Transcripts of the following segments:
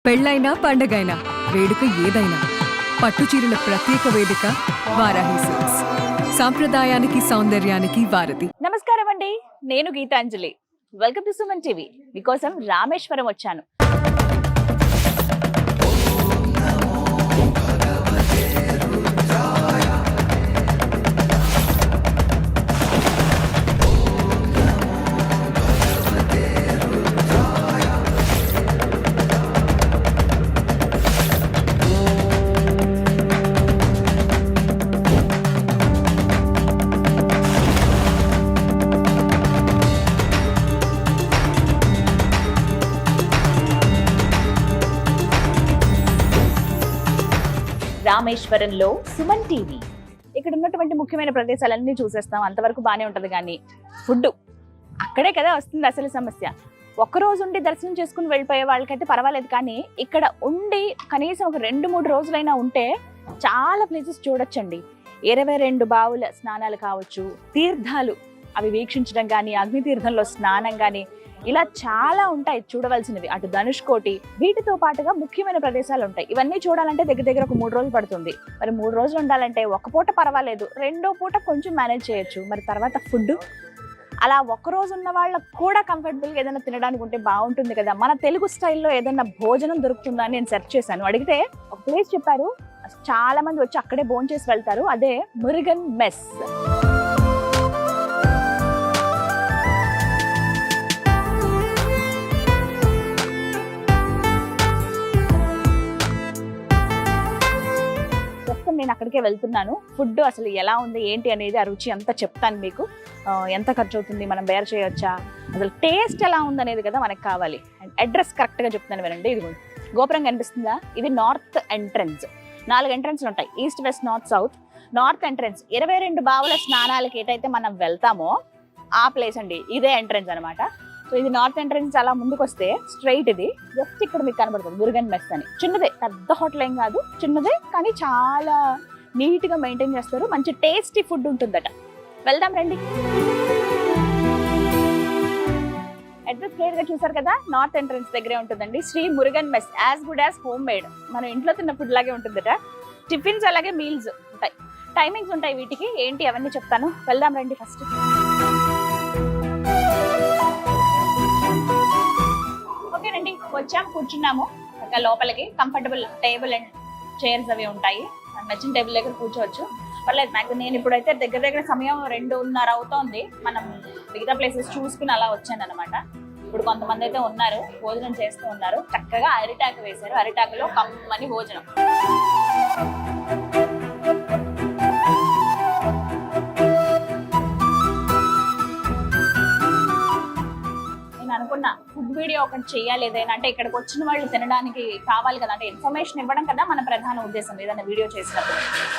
పెళ్ళైనా పండగైనా వేడుక ఏదైనా పట్టుచీరల ప్రత్యేక వేదిక వారాహి సిల్క్స్. సాంప్రదాయానికి సౌందర్యానికి వారధి. నమస్కారం అండి, నేను Geetanjali. Welcome to Suman TV. మీకోసం రామేశ్వరం వచ్చాను. రామేశ్వరంలో సుమన్ టీవీ. ఇక్కడ ఉన్నటువంటి ముఖ్యమైన ప్రదేశాలన్నీ చూసేస్తాం, అంతవరకు బాగానే ఉంటది. కానీ ఫుడ్ అక్కడే కదా వస్తుంది అసలు సమస్య. ఒక్కరోజు ఉండి దర్శనం చేసుకుని వెళ్ళిపోయే వాళ్ళకైతే పర్వాలేదు, కానీ ఇక్కడ ఉండి కనీసం ఒక 2-3 రోజులైనా ఉంటే చాలా ప్లేసెస్ చూడొచ్చండి. 22 బావుల స్నానాలు కావచ్చు, తీర్థాలు అవి వీక్షించడం కానీ, అగ్ని తీర్థంలో స్నానం కానీ, ఇలా చాలా ఉంటాయి చూడవలసినవి. అటు ధనుష్కోటి, వీటితో పాటుగా ముఖ్యమైన ప్రదేశాలు ఉంటాయి. ఇవన్నీ చూడాలంటే దగ్గర దగ్గర ఒక 3 రోజులు పడుతుంది. మరి 3 రోజులు ఉండాలంటే ఒక పూట పర్వాలేదు, 2వ పూట కొంచెం మేనేజ్ చేయొచ్చు. మరి తర్వాత ఫుడ్ అలా ఒక్క రోజు ఉన్న వాళ్ళకు కూడా కంఫర్టబుల్గా ఏదైనా తినడానికి ఉంటే బాగుంటుంది కదా. మన తెలుగు స్టైల్లో ఏదైనా భోజనం దొరుకుతుందా అని నేను సెర్చ్ చేశాను. అడిగితే ఒక ప్లేస్ చెప్పారు, చాలా మంది వచ్చి అక్కడే భోంచేసి వెళ్తారు. అదే మురుగన్ మెస్. నేను అక్కడికే వెళ్తున్నాను. ఫుడ్ అసలు ఎలా ఉంది ఏంటి అనేది, ఆ రుచి అంతా చెప్తాను మీకు. ఎంత ఖర్చు అవుతుంది, మనం బేర్ చేయొచ్చా, అసలు టేస్ట్ ఎలా ఉంది అనేది కదా మనకు కావాలి. అండ్ అడ్రస్ కరెక్ట్గా చెప్తున్నాను వినండి. ఇది గోపురం కనిపిస్తుందా, ఇది నార్త్ ఎంట్రన్స్. 4 ఎంట్రన్స్లు ఉంటాయి, east, west, north, south. North entrance 22 బావుల స్నానాలకి ఏటైతే మనం వెళ్తామో ఆ ప్లేస్ అండి, ఇదే ఎంట్రన్స్ అనమాట. సో ఇది నార్త్ ఎంట్రన్స్. అలా ముందుకు వస్తే స్ట్రైట్, ఇది జస్ట్ ఇక్కడ మీకు కనబడుతుంది మురుగన్ మెస్ అని. చిన్నదే, పెద్ద హోటల్ ఏం కాదు, చిన్నదే, కానీ చాలా నీట్ గా మెయింటైన్ చేస్తారు. మంచి టేస్టీ ఫుడ్ ఉంటుందట. వెళ్దాం రండి. అడ్రస్ క్లియర్ గా చూసారు కదా, నార్త్ ఎంట్రన్స్ దగ్గరే ఉంటుందండి. Sri Murugan mess, as good as home made. మనం ఇంట్లో తిన్న ఫుడ్ లాగే ఉంటుందట. టిఫిన్స్ అలాగే మీల్స్ ఉంటాయి, టైమింగ్స్ ఉంటాయి వీటికి. ఏంటి అవన్నీ చెప్తాను, వెళ్దాం రండి. ఫస్ట్ ఓకేనండి, వచ్చాం, కూర్చున్నాము. ఇంకా లోపలికి కంఫర్టబుల్ టేబుల్ అండ్ చైర్స్ అవి ఉంటాయి. నచ్చిన టేబుల్ దగ్గర కూర్చోవచ్చు, పర్లేదు. నాకు నేను ఇప్పుడైతే దగ్గర దగ్గర సమయం 2:30 అవుతోంది. మనం మిగతా ప్లేసెస్ చూసుకుని అలా వచ్చాను అనమాట. ఇప్పుడు కొంతమంది అయితే ఉన్నారు, భోజనం చేస్తూ ఉన్నారు. చక్కగా అరిటాకు వేశారు, అరిటాకులో కమ్మని భోజనం. అనుకున్న ఫుడ్ వీడియో ఒకటి చెయ్యాలి ఏదైనా, అంటే ఇక్కడికి వచ్చిన వాళ్ళు తినడానికి కావాలి కదా, అంటే ఇన్ఫర్మేషన్ ఇవ్వడం కదా మన ప్రధాన ఉద్దేశం ఏదైనా వీడియో చేసినప్పుడు.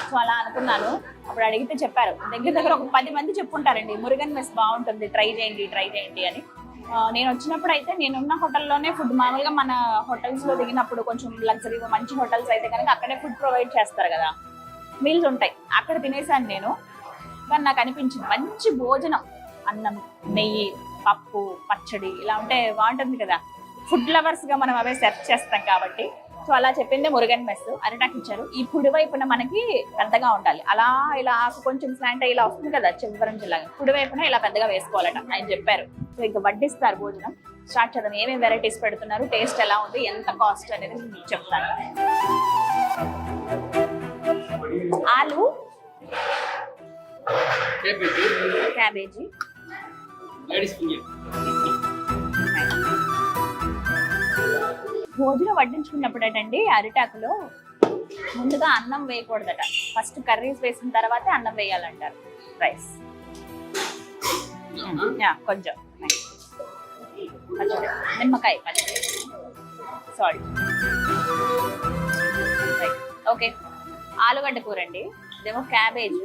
సో అలా అనుకున్నాను. అప్పుడు అడిగితే చెప్పారు, దగ్గర దగ్గర ఒక 10 మంది చెప్పుంటారండి మురుగన్ మెస్ బాగుంటుంది, ట్రై చేయండి అని. నేను వచ్చినప్పుడు అయితే నేనున్న హోటల్లోనే ఫుడ్, మామూలుగా మన హోటల్స్ లో దిగినప్పుడు కొంచెం లగ్జరీగా మంచి హోటల్స్ అయితే కనుక అక్కడే ఫుడ్ ప్రొవైడ్ చేస్తారు కదా, మీల్స్ ఉంటాయి, అక్కడ తినేసాను నేను. కానీ నాకు అనిపించింది మంచి భోజనం, అన్నం, నెయ్యి, పప్పు, పచ్చడి ఇలా ఉంటే బాగుంటుంది కదా. ఫుడ్ లవర్స్ గా మనం అవే సెర్చ్ చేస్తాం కాబట్టి. సో అలా చెప్పిందే మురుగన్ మెస్. అరిటాకు ఇచ్చారు. ఈ కుడి వైపున మనకి పెద్దగా ఉండాలి, అలా ఇలా ఆకు కొంచెం స్లాంట్ ఇలా వస్తుంది కదా చివరంలాగా, కుడి వైపున ఇలా పెద్దగా వేసుకోవాలట ఆయన చెప్పారు. సో ఇంకా వడ్డిస్తారు భోజనం. స్టార్ట్ చేద్దాం. ఏమేమి వెరైటీస్ పెడుతున్నారు, టేస్ట్ ఎలా ఉంది, ఎంత కాస్ట్ అనేది మీకు చెప్తాను. ఆలు, క్యాబేజీ, భోజనం వడ్డించుకున్నప్పుడు అటండి అరిటాకులో ముందుగా అన్నం వేయకూడదట. ఫస్ట్ కర్రీస్ వేసిన తర్వాతే అన్నం వేయాలంటారు. రైస్ కొంచెం, నిమ్మకాయ పచ్చడి, సాల్ట్. ఓకే, ఆలుగడ్డ కూర అండి. ఇదేమో క్యాబేజ్,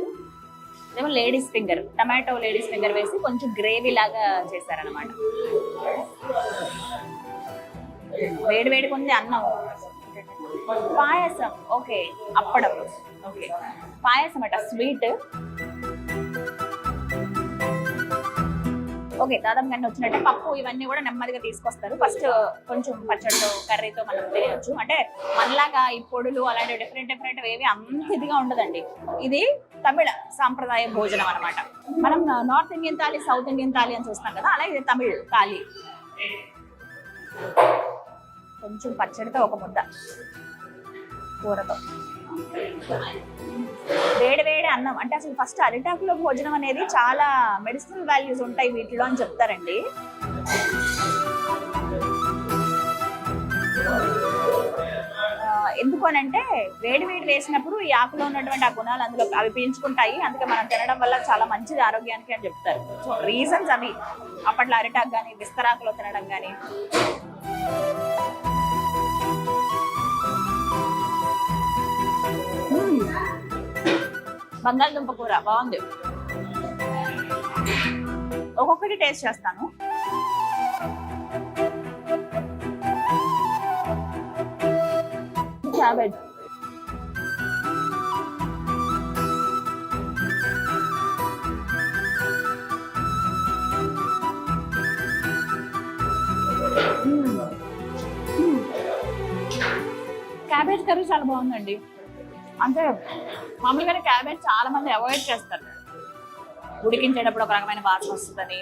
ఇదేమో ladies finger, tomato ladies finger వేసి కొంచెం గ్రేవీ లాగా చేశారనమాట. వేడి వేడిగా ఉంది అన్నం. పాయసం, ఓకే, అప్పడం, ఓకే, పాయసం అట, స్వీట్. ఓకే, దాదాపు గంట వచ్చినట్టే. పప్పు ఇవన్నీ కూడా నెమ్మదిగా తీసుకొస్తారు. ఫస్ట్ కొంచెం పచ్చడితో కర్రీతో మనం తినేయచ్చు. అంటే మనలాగా ఈ పొడులు అలాంటి డిఫరెంట్ ఏవి అంత ఇదిగా ఉండదండి. ఇది తమిళ సాంప్రదాయ భోజనం అనమాట. మనం north Indian thali, south Indian thali అని చూస్తాం కదా, అలా ఇది తమిళ్ థాలి. కొంచెం పచ్చడితో ఒక ముద్ద కూరతో వేడి వేడి అన్నం. అంటే అసలు ఫస్ట్ అరిటాకులో భోజనం అనేది చాలా మెడిసినల్ వాల్యూస్ ఉంటాయి వీటిలో అని చెప్తారండి. ఎందుకు అని అంటే వేడి వేసినప్పుడు ఈ ఆకులో ఉన్నటువంటి ఆ గుణాలు అందులో అవి పీల్చుకుంటాయి. అందుకే మనం తినడం వల్ల చాలా మంచిది ఆరోగ్యానికి అని చెప్తారు. సో రీజన్స్ అవి. అప్పట్లో అరిటాకు కానీ విస్తరాకులో తినడం కానీ. బంగాళదుంప కూర బాగుంది. ఒక్కొక్కటి టేస్ట్ చేస్తాను. క్యాబేజ్ క్యాబేజ్ కర్రీ చాలా బాగుందండి. అంటే మామూలుగానే క్యాబేజ్ చాలా మంది అవాయిడ్ చేస్తారు. ఉడికించేటప్పుడు ఒక రకమైన వాసన వస్తుందని,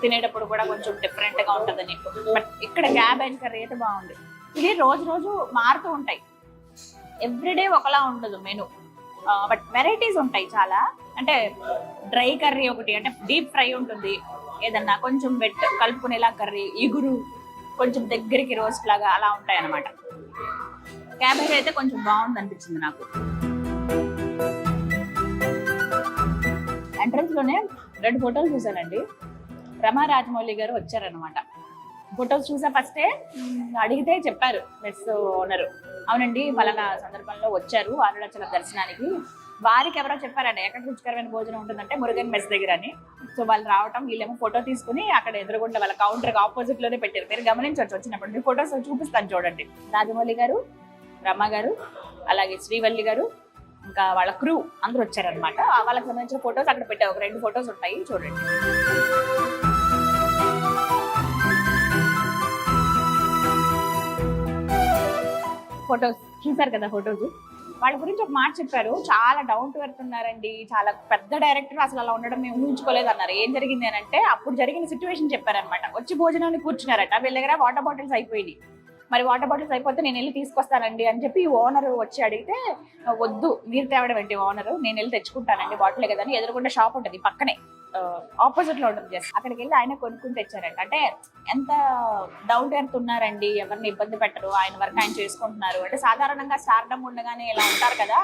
తినేటప్పుడు కూడా కొంచెం డిఫరెంట్ గా ఉంటుందని. బట్ ఇక్కడ క్యాబేజ్ కర్రీ అయితే బాగుంది. ఇది రోజు మారుతూ ఉంటాయి. ఎవ్రీడే ఒకలా ఉండదు మెను, బట్ వెరైటీస్ ఉంటాయి చాలా. అంటే డ్రై కర్రీ ఒకటి, అంటే డీప్ ఫ్రై ఉంటుంది. ఏదన్నా కొంచెం వెట్ కలుపుకునేలా కర్రీ, ఇగురు, కొంచెం దగ్గరికి రోస్ట్ లాగా అలా ఉంటాయి అన్నమాట. క్యాబేజ్ అయితే కొంచెం బాగుంది అనిపించింది నాకు. ఎంట్రన్స్ లోనే 2 ఫోటోలు చూసానండి. రమా రాజమౌళి గారు వచ్చారనమాట. ఫొటోస్ చూసా ఫస్టే. అడిగితే చెప్పారు మెస్ ఓనరు, అవునండి పలానా సందర్భంలో వచ్చారు అరుణాచలం దర్శనానికి. వారికి ఎవరో చెప్పారండి ఎక్కడ రుచికరమైన భోజనం ఉంటుందంటే మురుగన్ మెస్ దగ్గర అని. సో వాళ్ళు రావటం, వీళ్ళేమో ఫోటో తీసుకుని అక్కడ ఎదురుగుండా వాళ్ళ కౌంటర్ ఆపోజిట్ లోనే పెట్టారు. మీరు గమనించవచ్చు వచ్చినప్పుడు. మీ ఫొటోస్ చూపిస్తాను చూడండి. రాజమౌళి గారు, రమ గారు, అలాగే శ్రీవల్లి గారు, ఇంకా వాళ్ళ క్రూ అందరూ వచ్చారనమాట. వాళ్ళకి సంబంధించిన ఫొటోస్ అక్కడ పెట్టారు. ఒక 2 ఫొటోస్ ఉంటాయి చూడండి. ఫొటోస్ చూసారు కదా. ఫొటోస్ వాళ్ళ గురించి ఒక మాట చెప్పారు, చాలా డౌన్ టు ఎర్త్ ఉన్నారండి, చాలా పెద్ద డైరెక్టర్, అసలు అలా ఉండడం మేము ఊహించుకోలేదు అన్నారు. ఏం జరిగింది అని అంటే అప్పుడు జరిగిన సిచ్యువేషన్ చెప్పారనమాట. వచ్చి భోజనాన్ని కూర్చున్నారట, వీళ్ళ దగ్గర వాటర్ బాటిల్స్ అయిపోయింది. మరి వాటర్ బాటిల్స్ అయిపోతే నేను వెళ్ళి తీసుకొస్తానండి అని చెప్పి ఓనర్ వచ్చి అడిగితే, వద్దు మీరు తేవడం ఏంటి ఓనరు, నేను వెళ్ళి తెచ్చుకుంటానండి బాటిలే కదా అని. ఎదురుకుండా షాప్ ఉంటుంది పక్కనే, ఆపోజిట్ లో ఉంటుంది. జస్ట్ అక్కడికి వెళ్ళి ఆయన కొనుక్కుని తెచ్చారంట. అంటే ఎంత డౌన్ టు ఎర్త్ ఉన్నారండి, ఎవరిని ఇబ్బంది పెట్టరు, ఆయన వర్క్ ఆయన చేసుకుంటున్నారు. అంటే సాధారణంగా స్టార్డమ్ ఉండగానే ఇలా ఉంటారు కదా,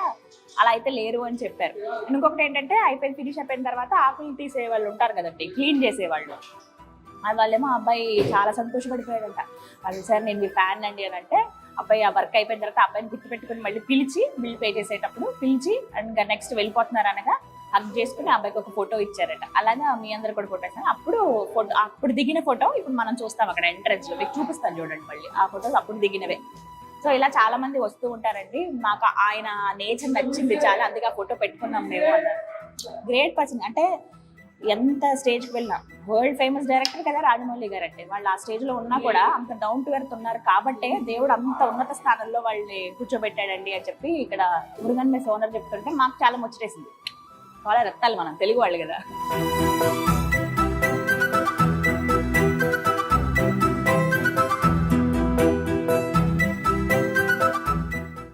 అలా అయితే లేరు అని చెప్పారు. ఇంకొకటి ఏంటంటే ఫినిష్ అయిపోయిన తర్వాత ఆకులు తీసే వాళ్ళు ఉంటారు కదండి, క్లీన్ చేసేవాళ్ళు. వాళ్ళేమో అబ్బాయి చాలా సంతోషపడిపోయాడంట. వాళ్ళు సార్ నేను మీ ఫ్యాన్ అండి అని అంటే, అబ్బాయి ఆ వర్క్ అయిపోయిన తర్వాత అబ్బాయిని గుర్తుపెట్టుకుని మళ్ళీ పిలిచి బిల్ పే చేసేటప్పుడు పిలిచి ఇంకా నెక్స్ట్ వెళ్ళిపోతున్నారు అనగా హగ్ చేసుకుని అబ్బాయికి ఒక ఫోటో ఇచ్చారట. అలాగా మీ అందరు కూడా ఫోటో ఇస్తాను. అప్పుడు దిగిన ఫోటో ఇప్పుడు మనం చూస్తాం అక్కడ ఎంట్రన్స్ లో. మీకు చూపిస్తాను చూడండి మళ్ళీ ఆ ఫోటోస్ అప్పుడు దిగినవే. సో ఇలా చాలా మంది వస్తూ ఉంటారండి. మాకు ఆయన నేచర్ నచ్చింది చాలా, అందుకే ఆ ఫోటో పెట్టుకున్నాం మేము అన్నారు. Great person. అంటే ఎంత స్టేజ్కి వెళ్ళినా వరల్డ్ ఫేమస్ డైరెక్టర్ కదా రాజమౌళి గారు అంటే, వాళ్ళు ఆ స్టేజ్ లో ఉన్నా కూడా అంత డౌన్ టు ఎర్త్ ఉన్నారు కాబట్టే దేవుడు అంత ఉన్నత స్థానంలో వాళ్ళని కూర్చోబెట్టాడండి అని చెప్పి ఇక్కడ మురుగన్ మెస్ ఓనర్ చెప్తుంటే మాకు చాలా ముచ్చటేసింది. చాలా రక్తాలు, మనం తెలుగు వాళ్ళు కదా.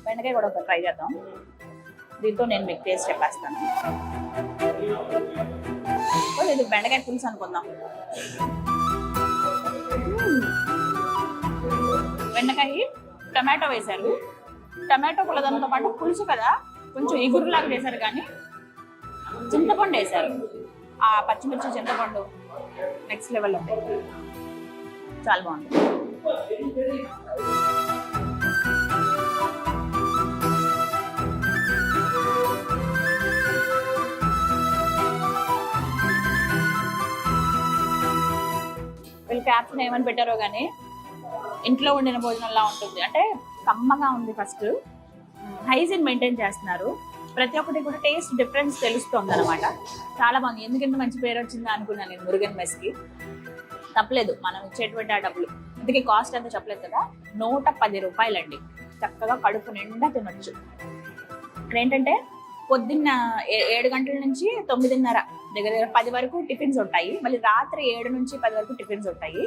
బెండకాయ కూడా ఒకటి ట్రై చేద్దాం. దీంతో నేను మీకు టేస్ట్ చెప్పేస్తాను. ఇది బెండకాయ పులుసు అనుకుందాం. బెండకాయ టమాటో వేశారు. టమాటో పులదంతో పాటు పులుసు కదా, కొంచెం ఇగురులాగా చేశారు. కానీ చింతపండు వేశారు. ఆ పచ్చిమిర్చి చింతపండు నెక్స్ట్ లెవెల్లో ఉంది. చాలా బాగుంది. వీళ్ళు క్యాప్షన్ ఏమని పెట్టారో కానీ ఇంట్లో వండిన భోజనంలా ఉంటుంది. అంటే కమ్మగా ఉంది. ఫస్ట్ హైజీన్ మెయింటైన్ చేస్తున్నారు. ప్రతి ఒక్కటి కూడా టేస్ట్ డిఫరెన్స్ తెలుస్తుంది అనమాట. చాలా బాగుంది. ఎందుకంత మంచి పేరు వచ్చిందా అనుకున్నాను నేను మురుగన్ మెస్కి. తప్పలేదు, మనం ఇచ్చేటువంటి ఆ డబ్బులు. ఇందుకే కాస్ట్ ఎంత చెప్పలేదు కదా, 110 రూపాయలండి. చక్కగా కడుపు నిండా తినొచ్చు. ఇక్కడ ఏంటంటే పొద్దున్న 7 గంటల నుంచి 9:30 దగ్గర 10 వరకు టిఫిన్స్ ఉంటాయి. మళ్ళీ రాత్రి 7 నుంచి 10 వరకు టిఫిన్స్ ఉంటాయి.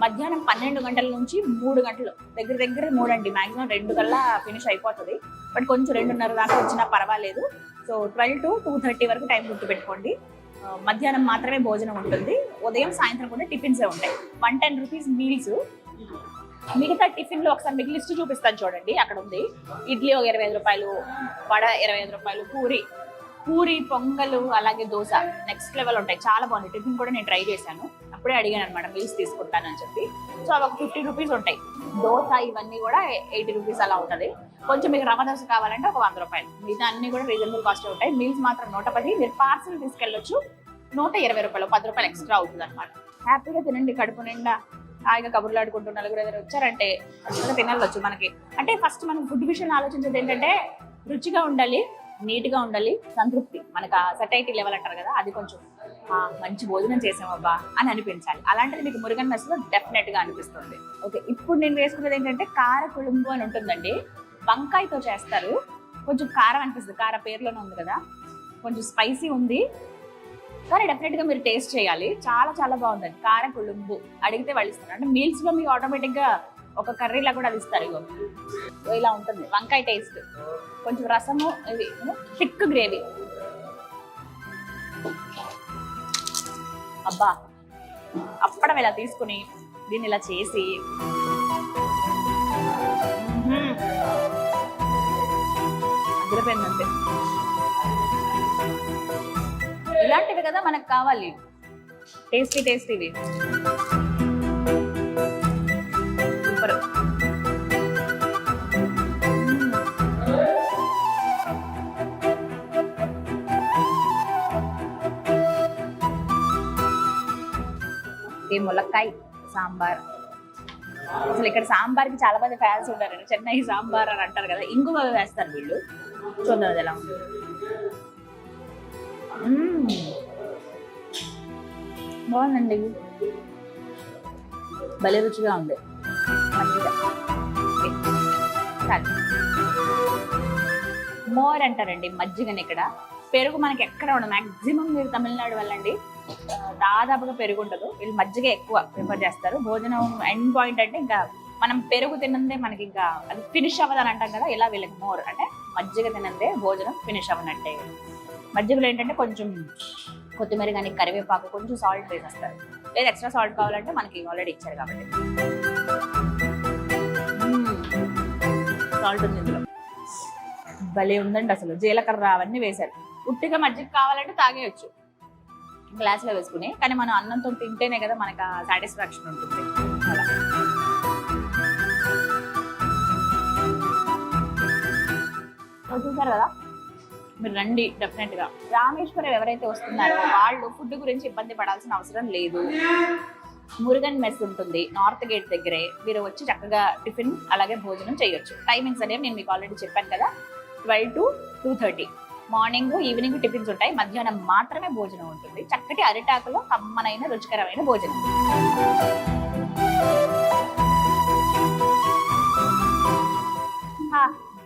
మధ్యాహ్నం 12 గంటల నుంచి 3 గంటలు, దగ్గర 3 అండి. మాక్సిమం 2 కల్లా ఫినిష్ అయిపోతుంది. బట్ కొంచెం 2:30 దాకా వచ్చినా పర్వాలేదు. సో 12 to 2:30 వరకు టైం గుర్తు పెట్టుకోండి. మధ్యాహ్నం మాత్రమే భోజనం ఉంటుంది. ఉదయం సాయంత్రం కూడా టిఫిన్సే ఉంటాయి. 110 రూపీస్ మీల్స్. మిగతా టిఫిన్లో ఒకసారి మీకు లిస్ట్ చూపిస్తాను చూడండి, అక్కడ ఉంది. ఇడ్లీ ఒక 25 రూపాయలు, వడ 25 రూపాయలు, పూరి పొంగలు, అలాగే దోశ నెక్స్ట్ లెవెల్ ఉంటాయి. చాలా బాగుంది. టిఫిన్ కూడా నేను ట్రై చేశాను. అప్పుడే అడిగాను అనమాట మీల్స్ తీసుకుంటానని చెప్పి. సో అవి ఒక 50 రూపీస్ ఉంటాయి. దోశ ఇవన్నీ కూడా 80 రూపీస్ అలా ఉంటుంది. కొంచెం మీకు రవ్వ దోశ కావాలంటే ఒక 100 రూపాయలు. మిగతా అన్ని కూడా రీజనబుల్ కాస్ట్ ఉంటాయి. మీల్స్ మాత్రం 110. మీరు పార్సల్ తీసుకెళ్ళొచ్చు, 120 రూపాయలు, 10 రూపాయలు ఎక్స్ట్రా అవుతుంది అనమాట. హ్యాపీగా తినండి కడుపు నిండా. హాయిగా కబుర్లు ఆడుకుంటూ 4 వచ్చారంటే తినవచ్చు. మనకి అంటే ఫస్ట్ మనం ఫుడ్ విషయంలో ఆలోచించేది ఏంటంటే రుచిగా ఉండాలి, నీట్గా ఉండాలి, సంతృప్తి. మనకు ఆ సటైటీ లెవెల్ అంటారు కదా, అది కొంచెం మంచి భోజనం చేసామబ్బా అని అనిపించాలి. అలాంటిది మీకు మురుగన్ మెస్లో డెఫినెట్ గా అనిపిస్తుంది. ఓకే, ఇప్పుడు నేను వేసుకున్నది ఏంటంటే కార కుళుంబు అని ఉంటుందండి. వంకాయతో చేస్తారు. కొంచెం కారం అనిపిస్తుంది, కార పేరులోనే ఉంది కదా, కొంచెం స్పైసీ ఉంది. కానీ డెఫినెట్ గా మీరు టేస్ట్ చేయాలి. చాలా చాలా బాగుందండి. కార కుళుంబు అడిగితే వాళ్ళు ఇస్తారు. అంటే మీల్స్ లో మీకు ఆటోమేటిక్ గా ఒక కర్రీలా కూడా అది ఇస్తారు. ఇగో ఇలా ఉంటుంది వంకాయ టేస్ట్. కొంచెం రసము, ఇది థిక్ గ్రేవీ. అబ్బా, అప్పడం ఇలా తీసుకుని దీన్ని ఇలా చేసి అదిరిపోయిందంటే. ఇలాంటివి కదా మనకు కావాలి, టేస్టీవి. సూపర్. ములక్కాయ సాంబార్. అసలు ఇక్కడ సాంబార్కి చాలా మంది ఫ్యాన్స్ ఉంటారు. చెన్నై సాంబార్ అని అంటారు కదా, ఇంగువ వేస్తారు వీళ్ళు. చూద్దాం అది ఎలా ఉంది. బాగుందండి, భలే రుచిగా ఉంది. మంచిగా మోర్ అంటారండి మజ్జిగని ఇక్కడ. పెరుగు మనకి ఎక్కడ ఉండదు. మాక్సిమం మీరు తమిళనాడు వెళ్ళండి, దాదాపుగా పెరుగు ఉండదు. వీళ్ళు మజ్జిగ ఎక్కువ ప్రిఫర్ చేస్తారు. భోజనం ఎండ్ పాయింట్ అంటే ఇంకా మనం పెరుగు తినందే మనకి ఇంకా అది ఫినిష్ అవ్వదని అంటాం కదా, ఇలా వీళ్ళకి మోర్ అంటే మజ్జిగ తినందే భోజనం ఫినిష్ అవ్వనట్టే. మజ్జిగలో ఏంటంటే కొంచెం కొత్తిమీర కానీ కరివేపాకు, కొంచెం సాల్ట్ వేసేస్తారు. లేదా ఎక్స్ట్రా సాల్ట్ కావాలంటే మనకి ఆల్రెడీ ఇచ్చారు కాబట్టి. సాల్ట్ ఉంది ఇందులో, భలే ఉందండి. అసలు జీలకర్ర అవన్నీ వేశారు. ఉట్టిగా మజ్జిగ కావాలంటే తాగేయచ్చు గ్లాస్లో వేసుకుని. కానీ మనం అన్నంతో తింటేనే కదా మనకు ఆ సాటిస్ఫాక్షన్ ఉంటుంది. అలా చూసారు కదా, మీరు రండి డెఫినెట్ గా. రామేశ్వరం ఎవరైతే వస్తున్నారో వాళ్ళు ఫుడ్ గురించి ఇబ్బంది పడాల్సిన అవసరం లేదు. మురుగన్ మెస్ ఉంటుంది నార్త్ గేట్ దగ్గరే. మీరు వచ్చి చక్కగా టిఫిన్ అలాగే భోజనం చేయొచ్చు. టైమింగ్స్ అనేవి నేను మీకు ఆల్రెడీ చెప్పాను కదా, 12 to 2:30. మార్నింగ్ ఈవినింగ్ టిఫిన్స్ ఉంటాయి. మధ్యాహ్నం మాత్రమే భోజనం ఉంటుంది. చక్కటి అరిటాకులో కమ్మనైన రుచికరమైన భోజనం.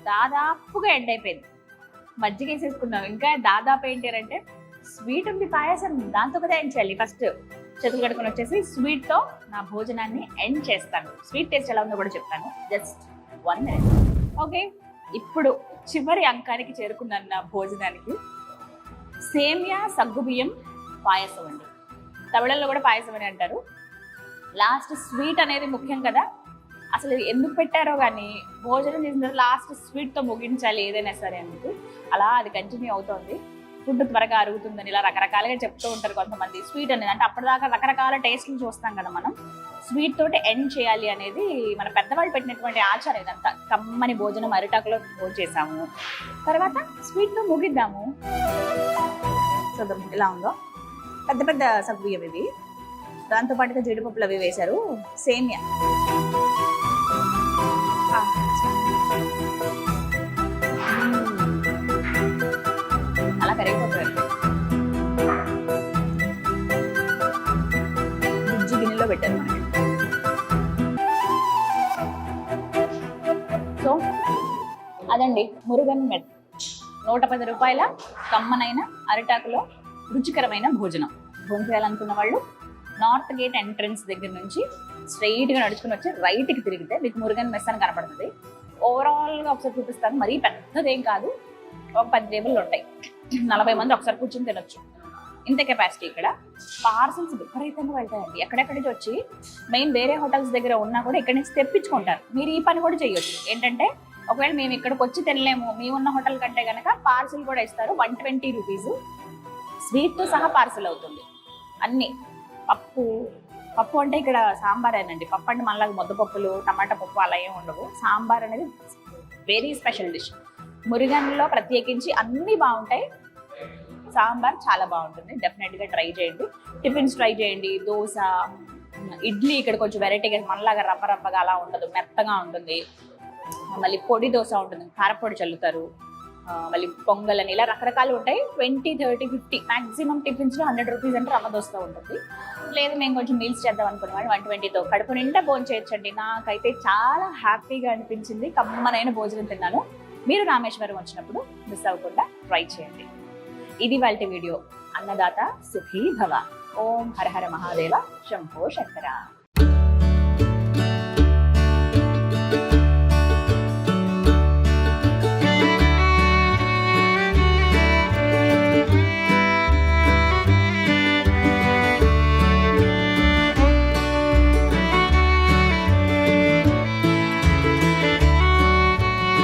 దాదాపుగా ఎండ్ అయిపోయింది. మజ్జిగ వేసేసుకున్నాం. ఇంకా దాదాపు ఏంటంటే స్వీట్ ఉంది, పాయసం, దాంతో కదా ఎండ్ చేయాలి. ఫస్ట్ చేతులు కడుకొని వచ్చేసి స్వీట్ తో నా భోజనాన్ని ఎండ్ చేస్తాను. స్వీట్ టేస్ట్ ఎలా ఉందో కూడా చెప్తాను. Just 1 minute. ఓకే, ఇప్పుడు చివరి అంకానికి చేరుకున్నాను నా భోజనానికి. సేమియా సగ్గుబియ్యం పాయసం అండి. తమిళంలో కూడా పాయసం అని అంటారు. లాస్ట్ స్వీట్ అనేది ముఖ్యం కదా. అసలు ఎందుకు పెట్టారో కానీ భోజనం చేసిన తర్వాత లాస్ట్ స్వీట్తో ముగించాలి ఏదైనా సరే అందుకు. అలా అది కంటిన్యూ అవుతుంది. ఫుడ్ త్వరగా అరుగుతుందని ఇలా రకరకాలుగా చెప్తూ ఉంటారు కొంతమంది. స్వీట్ అనేది అంటే అప్పటిదాకా రకరకాల టేస్ట్లు చూస్తాం కదా మనం. స్వీట్ తోటి ఎండ్ చేయాలి అనేది మన పెద్దవాళ్ళు పెట్టినటువంటి ఆచారం. ఇదంతా కమ్మని భోజనం అరిటాకులో చేసాము, తర్వాత స్వీట్తో ముగిద్దాము. చూద్దాం ఎలా ఉందో. పెద్ద పెద్ద సగ్గుబియ్యం ఇవి, దాంతో పాటుగా జీడిపప్పులు అవి వేశారు. సేమియా అదండి మురుగన్ మెట్ 110 రూపాయల కమ్మనైన అరిటాకులో రుచికరమైన భోజనం. భోజనం చేయాలనుకున్న వాళ్ళు నార్త్ గేట్ ఎంట్రన్స్ దగ్గర నుంచి స్ట్రైట్గా నడుచుకుని వచ్చి రైట్కి తిరిగితే మీకు మురుగన్ మెస్ అని కనపడుతుంది. ఓవరాల్గా ఒకసారి చూపిస్తాను, మరీ పెద్దదేం కాదు, ఒక 10 టేబుల్లు ఉంటాయి, 40 మంది ఒకసారి కూర్చొని తినొచ్చు. ఇంత కెపాసిటీ. ఇక్కడ పార్సల్స్ విపరీతంగా వెళ్తాయండి, ఎక్కడెక్కడి నుంచి వచ్చి మెయిన్ వేరే హోటల్స్ దగ్గర ఉన్నా కూడా ఇక్కడి నుంచి తెప్పించుకుంటారు. మీరు ఈ పని కూడా చేయొచ్చు. ఏంటంటే ఒకవేళ మేము ఇక్కడికి వచ్చి తినలేము, మేము ఉన్న హోటల్ కంటే కనుక పార్సిల్ కూడా ఇస్తారు. 120 రూపీస్ స్వీట్తో సహా పార్సిల్ అవుతుంది. అన్నీ పప్పు అంటే ఇక్కడ సాంబారేనండి. పప్పు అంటే మనలాగా ముద్దపప్పులు టమాటా పప్పు అలా ఏమి ఉండవు. సాంబార్ అనేది వెరీ స్పెషల్ డిష్. మురుగన్లో ప్రత్యేకించి అన్నీ బాగుంటాయి, సాంబార్ చాలా బాగుంటుంది. డెఫినెట్గా ట్రై చేయండి. టిఫిన్స్ ట్రై చేయండి. దోశ, ఇడ్లీ ఇక్కడ కొంచెం వెరైటీగా మనలాగా రవ్వగా అలా ఉండదు, మెత్తగా ఉంటుంది. మళ్ళీ పొడి దోశ ఉంటుంది, కారపొడి చల్లుతారు. మళ్ళీ పొంగల్ అని ఇలా రకరకాలు ఉంటాయి. 20, 30, 50 మాక్సిమం టిఫిన్స్లో 100 రూపీస్ అంటే రవ్వ దోశతో ఉంటుంది. లేదు మేము కొంచెం మీల్స్ చేద్దాం అనుకున్నాం 120తో కడుపు నిండా భోజనం చేయొచ్చండి. నాకైతే చాలా హ్యాపీగా అనిపించింది, కమ్మనైన భోజనం తిన్నాను. మీరు రామేశ్వరం వచ్చినప్పుడు మిస్ అవ్వకుండా ట్రై చేయండి. ఇది వాళ్ళ వీడియో. అన్నదాత సుఖీ భవ. ఓం హర హర మహాదేవ, శంభో శంకర.